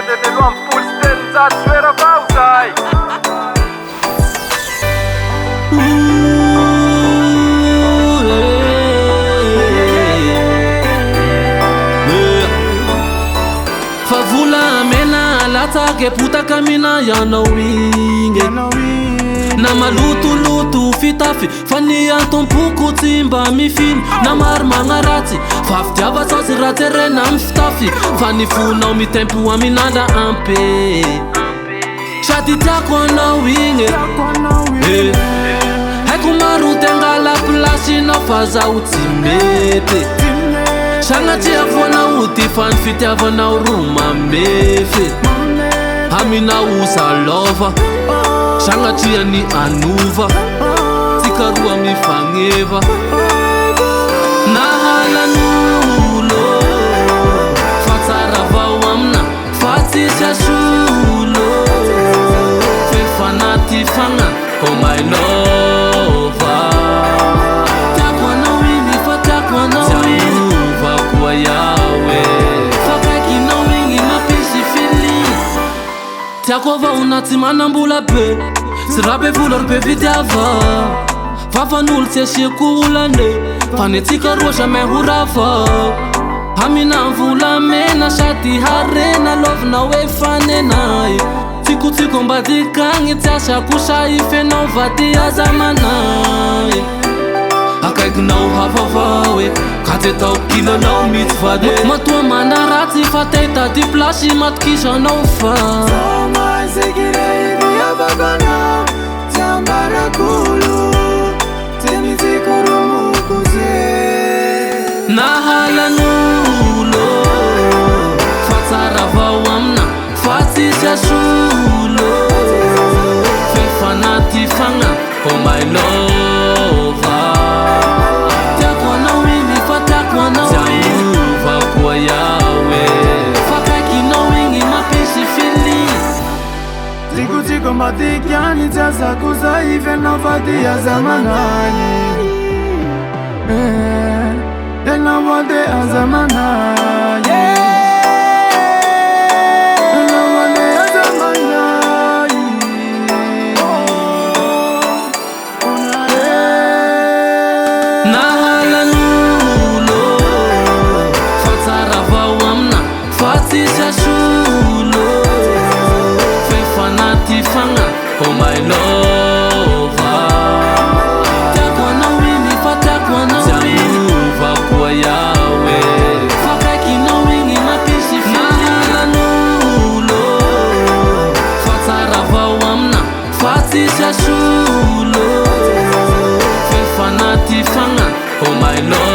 de luam full stand za swear about I Favula mena lata ke puta kamina ya no winge na malutu fitafi fani anton puku timba mifin na marmanga rati faftiava sosi ratere na mftafi fani funa mi tempo aminanda ampe shati tako na winge hekumaru tenga la plasi na faza utimete shanga tia fona uti fan fiti avona uruma mefe hamina usa lova shanga tia ni anuva tikarua mifangeva nahala nulo fatara vawamna fatisha shulo fefanati fanga oh my lover takwa na wini fatakwa na wini kwa yawe fakaki na wingi mapishi fili takova unatimana mbula pe sirabe vulor pe videava fafanul tsheshe kulane fanetika rosha mehurafa hamina mvula mena shati harena love na we fane nae tiko mbadikangi tsasha kushaife na uvati azamanae akaik nau havavawe kate tau kila nau mitvade matua mandarati fateta di plashi matkisha nau fa Sama segire via vagana Zambara kulu Temiti kurumu kuze nahala nulo fatara vawamna fatisha shulo fefanati fanga oh my lover takwa na wini fatakwa na wini kwa yawe fakaki na wingi mapishi fili Tiko matikiani Tasa kuzaife na fatia zamanani Dena wade azamanani nahala nulo fatara vawamna fatisha shulo fefanati fanga oh my lover takwa na wini fatakwa na wini kwa yawe fakaki na wingi mapishi nahala nulo fatara vawamna fatisha shulo fefanati fanga oh my lord